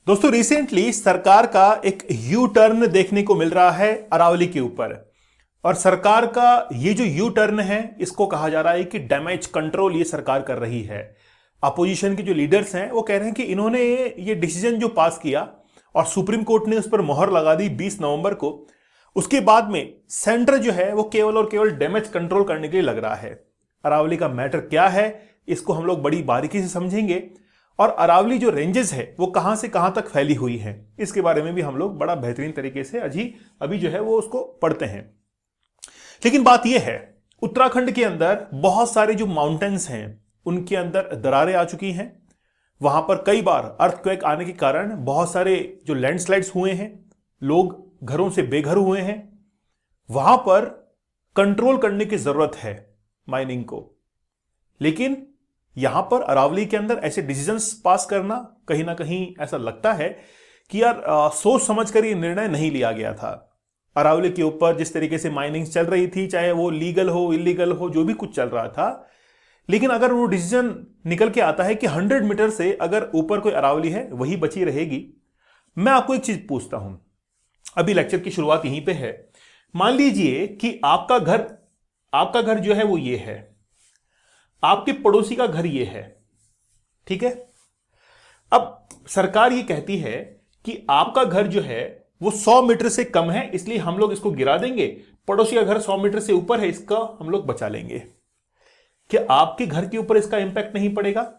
दोस्तों रिसेंटली सरकार का एक यू टर्न देखने को मिल रहा है अरावली के ऊपर। और सरकार का ये जो यू टर्न है इसको कहा जा रहा है कि डैमेज कंट्रोल ये सरकार कर रही है। अपोजिशन के जो लीडर्स हैं वो कह रहे हैं कि इन्होंने ये डिसीजन जो पास किया और सुप्रीम कोर्ट ने उस पर मोहर लगा दी 20 नवंबर को, उसके बाद में सेंटर जो है वो केवल और केवल डैमेज कंट्रोल करने के लिए लग रहा है। अरावली का मैटर क्या है इसको हम लोग बड़ी बारीकी से समझेंगे और अरावली जो रेंजेस है वो कहां से कहां तक फैली हुई है इसके बारे में भी हम लोग बड़ा बेहतरीन तरीके से अभी जो है वो उसको पढ़ते हैं। लेकिन बात यह है, उत्तराखंड के अंदर बहुत सारे जो माउंटेन्स हैं उनके अंदर दरारें आ चुकी हैं। वहां पर कई बार अर्थक्वेक आने के कारण बहुत सारे जो लैंडस्लाइड्स हुए हैं, लोग घरों से बेघर हुए हैं। वहां पर कंट्रोल करने की जरूरत है माइनिंग को। लेकिन यहां पर अरावली के अंदर ऐसे डिसीजंस पास करना कहीं ना कहीं ऐसा लगता है कि यार सोच समझ कर ये निर्णय नहीं लिया गया था। अरावली के ऊपर जिस तरीके से माइनिंग चल रही थी, चाहे वो लीगल हो इलीगल हो, जो भी कुछ चल रहा था, लेकिन अगर वो डिसीजन निकल के आता है कि 100 मीटर से अगर ऊपर कोई अरावली है वही बची रहेगी। मैं आपको एक चीज पूछता हूं, अभी लेक्चर की शुरुआत यहीं पे है। मान लीजिए कि आपका घर जो है वो ये है, आपके पड़ोसी का घर ये है, ठीक है। अब सरकार ये कहती है कि आपका घर जो है वो 100 मीटर से कम है, इसलिए हम लोग इसको गिरा देंगे। पड़ोसी का घर 100 मीटर से ऊपर है, इसका हम लोग बचा लेंगे। क्या आपके घर के ऊपर इसका इंपैक्ट नहीं पड़ेगा?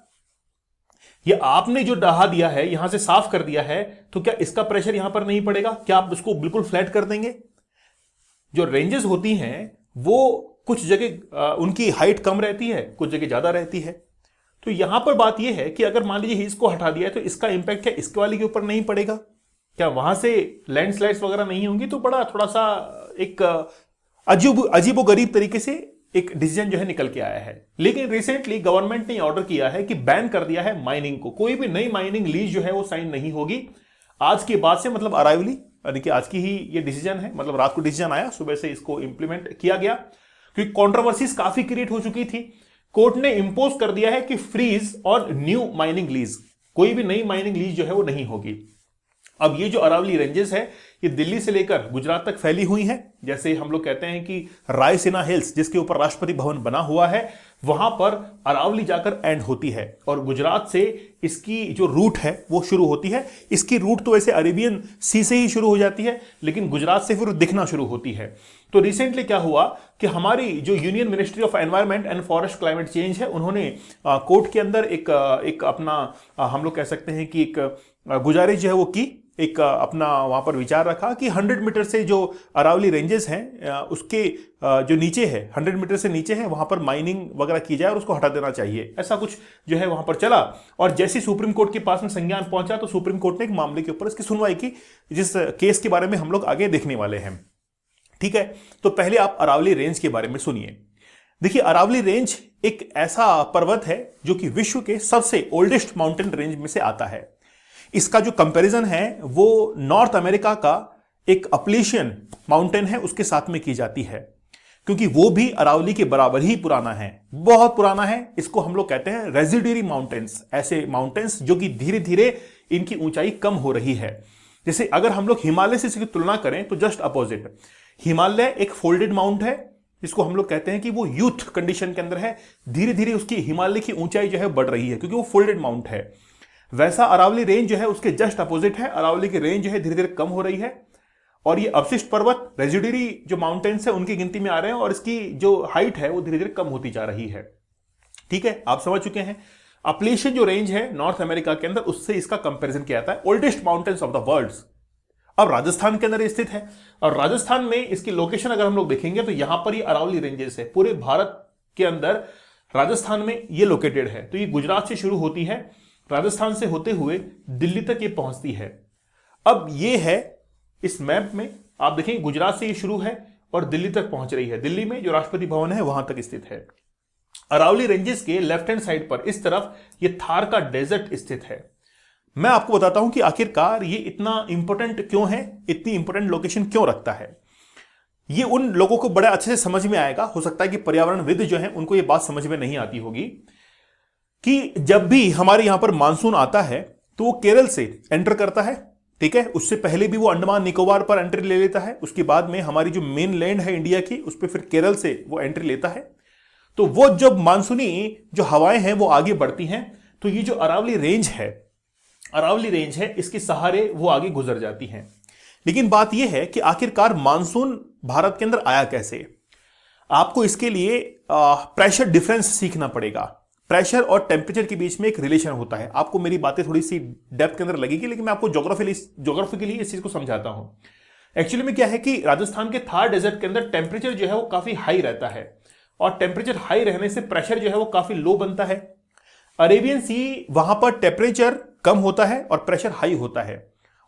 या आपने जो डहा दिया है, यहां से साफ कर दिया है, तो क्या इसका प्रेशर यहां पर नहीं पड़ेगा? क्या आप उसको बिल्कुल फ्लैट कर देंगे? जो रेंजेस होती हैं वो कुछ जगह उनकी हाइट कम रहती है, कुछ जगह ज्यादा रहती है। तो यहां पर बात यह है कि अगर मान लीजिए इसको हटा दिया है तो इसका इंपैक्ट क्या इसके वाले के ऊपर नहीं पड़ेगा? क्या वहां से लैंडस्लाइड्स वगैरह नहीं होंगी? तो बड़ा थोड़ा सा एक अजीबो गरीब तरीके से एक डिसीजन जो है निकल के आया है। लेकिन रिसेंटली गवर्नमेंट ने ऑर्डर किया है कि बैन कर दिया है माइनिंग को। कोई भी नई माइनिंग लीज जो है वो साइन नहीं होगी आज के बाद से। मतलब अरावली यानी कि आज की ही ये डिसीजन है, मतलब रात को डिसीजन आया, सुबह से इसको इंप्लीमेंट किया गया, क्योंकि कंट्रोवर्सीज काफी क्रिएट हो चुकी थी। कोर्ट ने इंपोज कर दिया है कि फ्रीज और न्यू माइनिंग लीज, कोई भी नई माइनिंग लीज जो है वो नहीं होगी। अब ये जो अरावली रेंजेस है ये दिल्ली से लेकर गुजरात तक फैली हुई हैं। जैसे हम लोग कहते हैं कि रायसीना हिल्स जिसके ऊपर राष्ट्रपति भवन बना हुआ है, वहां पर अरावली जाकर एंड होती है और गुजरात से इसकी जो रूट है वो शुरू होती है। इसकी रूट तो वैसे अरेबियन सी से ही शुरू हो जाती है, लेकिन गुजरात से फिर दिखना शुरू होती है। तो रिसेंटली क्या हुआ कि हमारी जो union ministry of environment and forest climate change है, उन्होंने कोर्ट के अंदर एक अपना हम लोग कह सकते हैं कि एक गुजारिश जो है वो की, एक अपना वहां पर विचार रखा कि 100 मीटर से जो अरावली रेंजेस हैं उसके जो नीचे है, 100 मीटर से नीचे है, वहां पर माइनिंग वगैरह की जाए और उसको हटा देना चाहिए। ऐसा कुछ जो है वहां पर चला और जैसे सुप्रीम कोर्ट के पास में संज्ञान पहुंचा तो सुप्रीम कोर्ट ने एक मामले के ऊपर इसकी सुनवाई की, जिस केस के बारे में हम लोग आगे देखने वाले हैं। ठीक है, तो पहले आप अरावली रेंज के बारे में सुनिए। देखिए, अरावली रेंज एक ऐसा पर्वत है जो कि विश्व के सबसे ओल्डेस्ट माउंटेन रेंज में से आता है। इसका जो कंपैरिजन है वो नॉर्थ अमेरिका का एक अपलेशियन माउंटेन है उसके साथ में की जाती है, क्योंकि वो भी अरावली के बराबर ही पुराना है, बहुत पुराना है। इसको हम लोग कहते हैं रेजिडुअरी माउंटेन्स, ऐसे माउंटेन्स जो कि धीरे धीरे इनकी ऊंचाई कम हो रही है। जैसे अगर हम लोग हिमालय से इसकी तुलना करें तो जस्ट अपोजिट, हिमालय एक फोल्डेड माउंट है जिसको हम लोग कहते हैं कि वो यूथ कंडीशन के अंदर है, धीरे धीरे उसकी हिमालय की ऊंचाई जो है बढ़ रही है क्योंकि वो फोल्डेड माउंट है। वैसा अरावली रेंज जो है उसके जस्ट अपोजिट है, अरावली की रेंज जो है धीरे धीरे कम हो रही है और ये अवशिष्ट पर्वत रेजिडुअरी जो माउंटेन्स है उनकी गिनती में आ रहे हैं और इसकी जो हाइट है वो धीरे धीरे कम होती जा रही है। ठीक है, आप समझ चुके हैं। अपलेशियन जो रेंज है नॉर्थ अमेरिका के अंदर, उससे इसका कंपैरिजन किया जाता है oldest mountains of the world. अब राजस्थान के अंदर स्थित है और राजस्थान में इसकी लोकेशन अगर हम लोग देखेंगे तो यहां पर ये अरावली रेंजेस है। पूरे भारत के अंदर राजस्थान में ये लोकेटेड है। तो ये गुजरात से शुरू होती है, राजस्थान से होते हुए दिल्ली तक ये पहुंचती है। अब ये है इस मैप में आप देखें, गुजरात से ये शुरू है और दिल्ली तक पहुंच रही है। दिल्ली में जो राष्ट्रपति भवन है वहां तक स्थित है। अरावली रेंजेस के लेफ्ट हैंड साइड पर इस तरफ ये थार का डेजर्ट स्थित है। मैं आपको बताता हूं कि आखिरकार ये इतना इंपॉर्टेंट क्यों है, इतनी इंपॉर्टेंट लोकेशन क्यों रखता है। ये उन लोगों को बड़े अच्छे से समझ में आएगा। हो सकता है कि पर्यावरणविद जो है उनको ये बात समझ में नहीं आती होगी कि जब भी हमारे यहां पर मानसून आता है तो वो केरल से एंटर करता है, ठीक है। उससे पहले भी वो अंडमान निकोबार पर एंट्री ले लेता है, उसके बाद में हमारी जो मेन लैंड है इंडिया की उस पर फिर केरल से वो एंट्री लेता है। तो वो जब मानसूनी जो हवाएं हैं वो आगे बढ़ती हैं, तो ये जो अरावली रेंज है इसके सहारे वो आगे गुजर जाती हैं। लेकिन बात यह है कि आखिरकार मानसून भारत के अंदर आया कैसे। आपको इसके लिए प्रेशर डिफरेंस सीखना पड़ेगा। प्रेशर और टेम्परेचर के बीच में एक रिलेशन होता है। आपको मेरी बातें थोड़ी सी डेप्थ के अंदर लगेगी, लेकिन मैं आपको ज्योग्राफिकली इस चीज को समझाता हूं। एक्चुअली में क्या है कि राजस्थान के थार डेजर्ट के अंदर टेम्परेचर जो है वो काफी हाई रहता है, और टेम्परेचर हाई रहने से प्रेशर जो है वो काफी लो बनता है। अरेबियन सी वहां पर टेम्परेचर कम होता है और प्रेशर हाई होता है,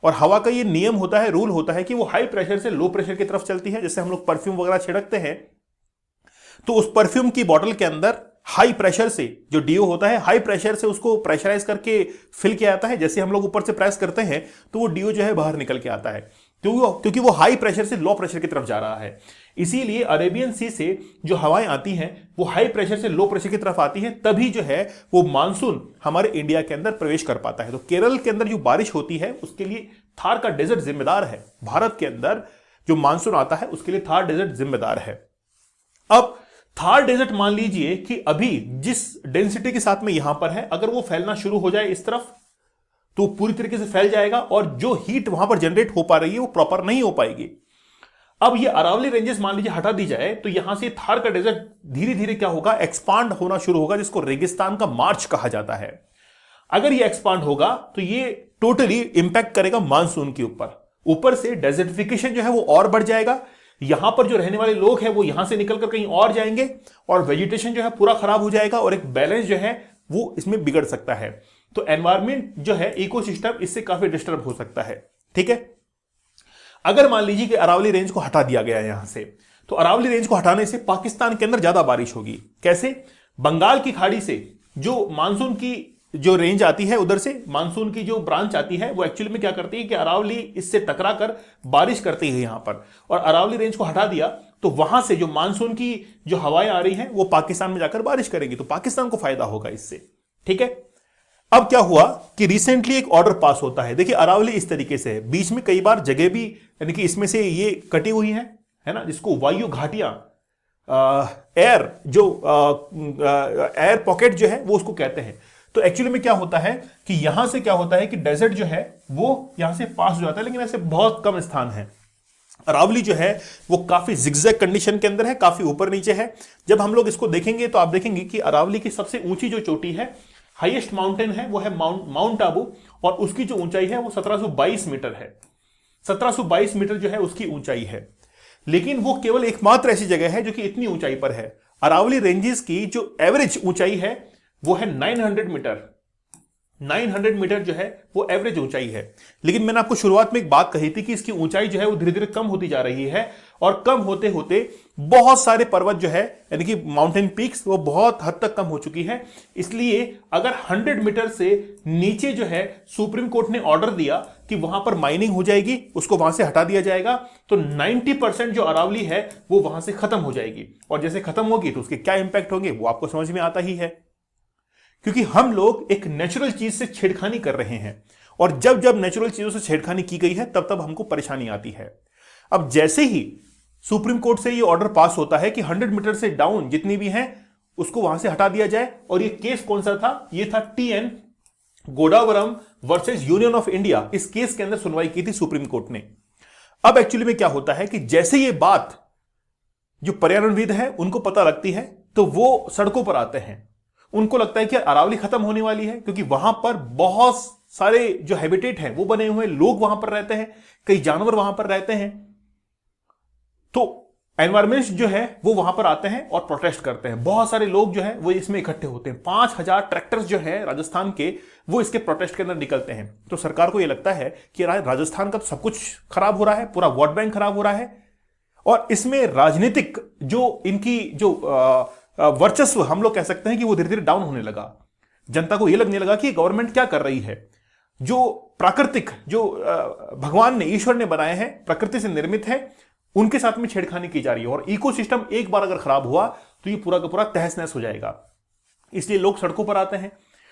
और हवा का ये नियम होता है, रूल होता है कि वो हाई प्रेशर से लो प्रेशर की तरफ चलती है। जैसे हम लोग परफ्यूम वगैरह छिड़कते हैं, तो उस परफ्यूम की बॉटल के अंदर हाई प्रेशर से जो डीओ होता है, हाई प्रेशर से उसको प्रेशराइज करके फिल किया जाता है। जैसे हम लोग ऊपर से प्रेस करते हैं तो वो डीओ जो है बाहर निकल के आता है, क्योंकि वो हाई प्रेशर से लो प्रेशर की तरफ जा रहा है। इसीलिए अरेबियन सी से जो हवाएं आती हैं वो हाई प्रेशर से लो प्रेशर की तरफ आती हैं, तभी जो है वो मानसून हमारे इंडिया के अंदर प्रवेश कर पाता है। तो केरल के अंदर जो बारिश होती है उसके लिए थार का डेजर्ट जिम्मेदार है। भारत के अंदर जो मानसून आता है उसके लिए थार डेजर्ट जिम्मेदार है। अब थार डेजर्ट मान लीजिए कि अभी जिस डेंसिटी के साथ में यहां पर है, अगर वो फैलना शुरू हो जाए इस तरफ, तो पूरी तरीके से फैल जाएगा, और जो हीट वहां पर जनरेट हो पा रही है वो प्रॉपर नहीं हो पाएगी। अब ये अरावली रेंजेस मान लीजिए हटा दी जाए, तो यहां से थार का डेजर्ट धीरे धीरे क्या होगा, एक्सपांड होना शुरू होगा, जिसको रेगिस्तान का मार्च कहा जाता है। अगर ये एक्सपांड होगा तो ये टोटली इंपैक्ट करेगा मानसून के ऊपर से डेजर्टिफिकेशन जो है वो और बढ़ जाएगा। यहां पर जो रहने वाले लोग हैं वो यहां से निकलकर कहीं और जाएंगे, और वेजिटेशन जो है पूरा खराब हो जाएगा, और एक बैलेंस जो है वो इसमें बिगड़ सकता है। तो एनवायरमेंट जो है, इकोसिस्टम, इससे काफी डिस्टर्ब हो सकता है, ठीक है। अगर मान लीजिए कि अरावली रेंज को हटा दिया गया यहां से, तो अरावली रेंज को हटाने से पाकिस्तान के अंदर ज्यादा बारिश होगी। कैसे? बंगाल की खाड़ी से जो मानसून की जो रेंज आती है, उधर से मानसून की जो ब्रांच आती है, वो एक्चुअली में क्या करती है कि अरावली इससे टकरा कर बारिश करती है यहां पर, और अरावली रेंज को हटा दिया तो वहां से जो मानसून की जो हवाएं आ रही हैं वो पाकिस्तान में जाकर बारिश करेगी, तो पाकिस्तान को फायदा होगा इससे, ठीक है। अब क्या हुआ कि रिसेंटली एक ऑर्डर पास होता है। देखिए अरावली इस तरीके से है, बीच में कई बार जगह भी, यानी कि इसमें से ये कटी हुई है ना, जिसको वायु घाटियां, एयर जो एयर पॉकेट जो है वो उसको कहते हैं। तो एक्चुअली में क्या होता है कि यहां से क्या होता है कि डेजर्ट जो है वो यहां से पास हो जाता है, लेकिन ऐसे बहुत कम स्थान है। अरावली जो है वो काफी जिगजैग कंडीशन के अंदर है, काफी ऊपर नीचे है। जब हम लोग इसको देखेंगे तो आप देखेंगे कि अरावली की सबसे ऊंची जो चोटी है, हाईएस्ट माउंटेन है, वो है माउंट आबू, और उसकी जो ऊंचाई है वो 1722 मीटर है। 1722 मीटर जो है उसकी ऊंचाई है। लेकिन वो केवल एकमात्र ऐसी जगह है जो कि इतनी ऊंचाई पर है। अरावली रेंजेस की जो एवरेज ऊंचाई है वो है 900 मीटर। 900 मीटर जो है वो एवरेज ऊंचाई है। लेकिन मैंने आपको शुरुआत में एक बात कही थी कि इसकी ऊंचाई जो है वो धीरे धीरे कम होती जा रही है, और कम होते होते बहुत सारे पर्वत जो है, यानी कि माउंटेन पीक्स, वो बहुत हद तक कम हो चुकी है। इसलिए अगर 100 मीटर से नीचे जो है सुप्रीम कोर्ट ने ऑर्डर दिया कि वहां पर माइनिंग हो जाएगी, उसको वहां से हटा दिया जाएगा, तो 90% जो अरावली है वो वहां से खत्म हो जाएगी। और जैसे खत्म होगी तो उसके क्या इंपैक्ट होंगे वो आपको समझ में आता ही है, क्योंकि हम लोग एक नेचुरल चीज से छेड़खानी कर रहे हैं, और जब जब नेचुरल चीजों से छेड़खानी की गई है तब तब हमको परेशानी आती है। अब जैसे ही सुप्रीम कोर्ट से ये ऑर्डर पास होता है कि 100 मीटर से डाउन जितनी भी हैं उसको वहां से हटा दिया जाए, और ये केस कौन सा था? ये था TN Godavarman versus Union of India. इस केस के अंदर सुनवाई की थी सुप्रीम कोर्ट ने। अब एक्चुअली में क्या होता है कि जैसे ये बात जो पर्यावरणविद है उनको पता लगती है, तो वो सड़कों पर आते हैं। उनको लगता है कि अरावली खत्म होने वाली है, क्योंकि वहां पर बहुत सारे जो हैबिटेट हैं वो बने हुए, लोग वहां पर रहते हैं, कई जानवर वहां पर रहते हैं। तो एनवायरमेंट जो है वो वहां पर आते हैं और प्रोटेस्ट करते हैं। बहुत सारे लोग जो है वो इसमें इकट्ठे होते हैं। 5000 ट्रैक्टर्स जो है राजस्थान के, वो इसके प्रोटेस्ट के अंदर निकलते हैं। तो सरकार को यह लगता है कि राजस्थान का तो सब कुछ खराब हो रहा है, पूरा वोट बैंक खराब हो रहा है, और इसमें राजनीतिक जो इनकी जो वर्चस्व हम लोग कह सकते हैं कि वो धीरे धीरे डाउन होने लगा। जनता को यह लगने लगा कि गवर्नमेंट क्या कर रही है, जो प्राकृतिक, जो भगवान ने, ईश्वर ने बनाए हैं, प्रकृति से निर्मित है, उनके साथ में छेड़खानी की जा रही है। और इकोसिस्टम एक बार अगर खराब हुआ तो ये पूरा का पूरा तहस नहस हो जाएगा। इसलिए लोग सड़कों पर आते हैं।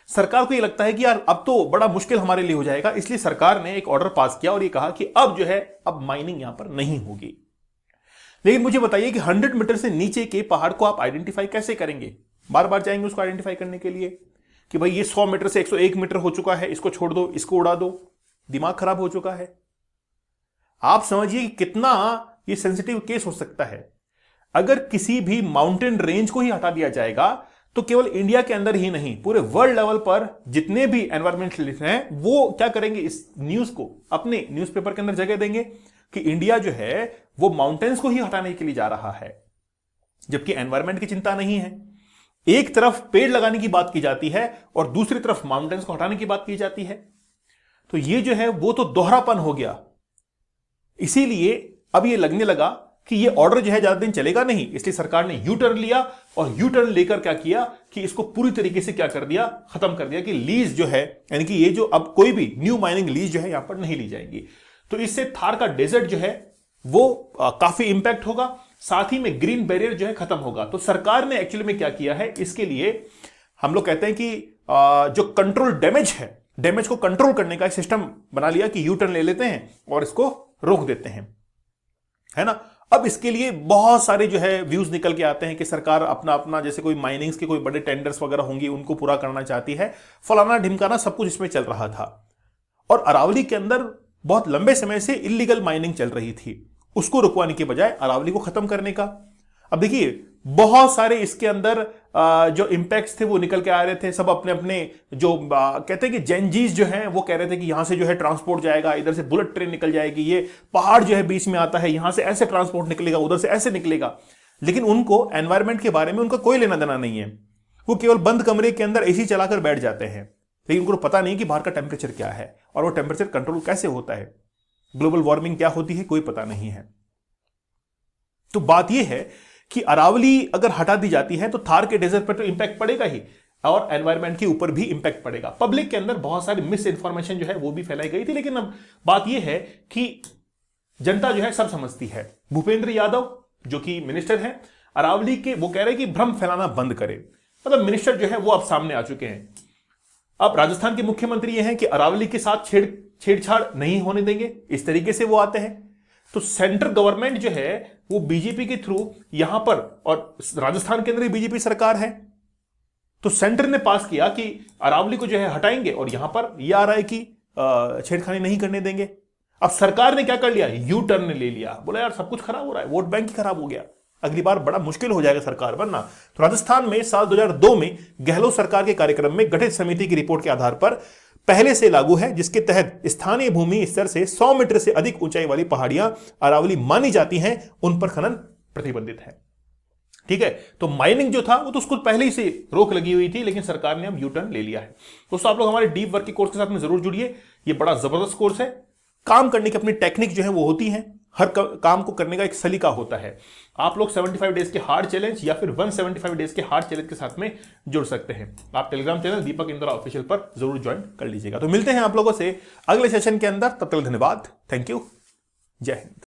सरकार को ये लगता है कि यार अब तो बड़ा मुश्किल हमारे लिए हो जाएगा, इसलिए सरकार ने एक ऑर्डर पास किया और ये कहा कि अब जो है अब माइनिंग यहां पर नहीं होगी। लेकिन मुझे बताइए कि 100 मीटर से नीचे के पहाड़ को आप आइडेंटिफाई कैसे करेंगे? बार बार जाएंगे उसको आइडेंटिफाई करने के लिए कि भाई ये 100 मीटर से 101 मीटर हो चुका है, इसको छोड़ दो, इसको उड़ा दो। दिमाग खराब हो चुका है। आप समझिए कि कितना ये सेंसिटिव केस हो सकता है। अगर किसी भी माउंटेन रेंज को ही हटा दिया जाएगा तो केवल इंडिया के अंदर ही नहीं, पूरे वर्ल्ड लेवल पर जितने भी एनवायरमेंटलिस्ट हैं वो क्या करेंगे, इस न्यूज को अपने न्यूज़पेपर के अंदर जगह देंगे कि इंडिया जो है वो माउंटेन्स को ही हटाने के लिए जा रहा है, जबकि एनवायरमेंट की चिंता नहीं है। एक तरफ पेड़ लगाने की बात की जाती है और दूसरी तरफ माउंटेन्स को हटाने की बात की जाती है। तो ये जो है वो तो दोहरापन हो गया। इसीलिए अब ये लगने लगा कि ये ऑर्डर जो है ज्यादा दिन चलेगा नहीं, इसलिए सरकार ने यू टर्न लिया और यू टर्न लेकर क्या किया कि इसको पूरी तरीके से क्या कर दिया, खत्म कर दिया कि लीज जो है, यानी कि ये जो अब कोई भी न्यू माइनिंग लीज जो है यहां पर नहीं ली जाएगी। तो इससे थार का डेजर्ट जो है वो काफी इंपैक्ट होगा, साथ ही में ग्रीन बैरियर जो है खत्म होगा। तो सरकार ने एक्चुअली में क्या किया है, इसके लिए हम लोग कहते हैं कि जो कंट्रोल डैमेज है, डैमेज को कंट्रोल करने का एक सिस्टम बना लिया कि यू टर्न ले लेते हैं और इसको रोक देते हैं, है ना। अब इसके लिए बहुत सारे जो है व्यूज निकल के आते हैं कि सरकार अपना अपना, जैसे कोई माइनिंग्स के कोई बड़े टेंडर्स वगैरह होंगे उनको पूरा करना चाहती है, फलाना ढिमकाना सब कुछ इसमें चल रहा था। और अरावली के अंदर बहुत लंबे समय से इलीगल माइनिंग चल रही थी, उसको रुकवाने के बजाय अरावली को खत्म करने का। अब देखिए बहुत सारे इसके अंदर जो इंपैक्ट्स थे वो निकल के आ रहे थे। सब अपने अपने जो कहते हैं कि जेनजीज जो हैं वो कह रहे थे कि यहां से जो है ट्रांसपोर्ट जाएगा, इधर से बुलेट ट्रेन निकल जाएगी, ये पहाड़ जो है बीच में आता है, यहां से ऐसे ट्रांसपोर्ट निकलेगा, उधर से ऐसे निकलेगा। लेकिन उनको एनवायरमेंट के बारे में उनका कोई लेना देना नहीं है। वो केवल बंद कमरे के अंदर एसी चलाकर बैठ जाते हैं, लेकिन उनको पता नहीं कि बाहर का टेम्परेचर क्या है और वो टेम्परेचर कंट्रोल कैसे होता है, ग्लोबल वार्मिंग क्या होती है, कोई पता नहीं है। तो बात यह है कि अरावली अगर हटा दी जाती है तो थार के डेजर्ट पर तो इंपैक्ट पड़ेगा ही और एनवायरमेंट के ऊपर भी इंपैक्ट पड़ेगा। पब्लिक के अंदर बहुत सारी मिस इंफॉर्मेशन जो है वो भी फैलाई गई थी, लेकिन अब बात यह है कि जनता जो है सब समझती है। भूपेंद्र यादव जो कि मिनिस्टर हैं अरावली के, वो कह रहे हैं कि भ्रम फैलाना बंद करें। मतलब मिनिस्टर जो है वो अब सामने आ चुके हैं। अब राजस्थान के मुख्यमंत्री ये हैं कि अरावली के साथ छेड़छाड़ नहीं होने देंगे, इस तरीके से वो आते हैं। तो सेंट्रल गवर्नमेंट जो है वो बीजेपी के थ्रू यहां पर, और राजस्थान के अंदर ही बीजेपी सरकार है, तो सेंटर ने पास किया कि अरावली को जो है हटाएंगे और यहां पर यह आ रहा है कि छेड़खानी नहीं करने देंगे। अब सरकार ने क्या कर लिया, यू टर्न ले लिया, बोला यार सब कुछ खराब हो रहा है, वोट बैंक ही खराब हो गया, अगली बार बड़ा मुश्किल हो जाएगा सरकार बनना। तो राजस्थान में साल 2002 में गहलोत सरकार के कार्यक्रम में गठित समिति की रिपोर्ट के आधार पर पहले से लागू है, जिसके तहत स्थानीय भूमि स्तर से 100 मीटर से अधिक ऊंचाई वाली पहाड़ियां अरावली मानी जाती हैं, उन पर खनन प्रतिबंधित है। ठीक है, तो माइनिंग जो था वो तो उसको पहले ही से रोक लगी हुई थी, लेकिन सरकार ने अब यू टर्न ले लिया है। दोस्तों आप लोग हमारे डीप वर्क के कोर्स के साथ में जरूर जुड़िए, ये बड़ा जबरदस्त कोर्स है। काम करने की अपनी टेक्निक जो है वो होती है, हर काम को करने का एक सलीका होता है। आप लोग 75 डेज के हार्ड चैलेंज या फिर 175 डेज के हार्ड चैलेंज के साथ में जुड़ सकते हैं। आप टेलीग्राम चैनल दीपक इंद्रा ऑफिशियल पर जरूर ज्वाइन कर लीजिएगा। तो मिलते हैं आप लोगों से अगले सेशन के अंदर, तब तक धन्यवाद, थैंक यू, जय हिंद।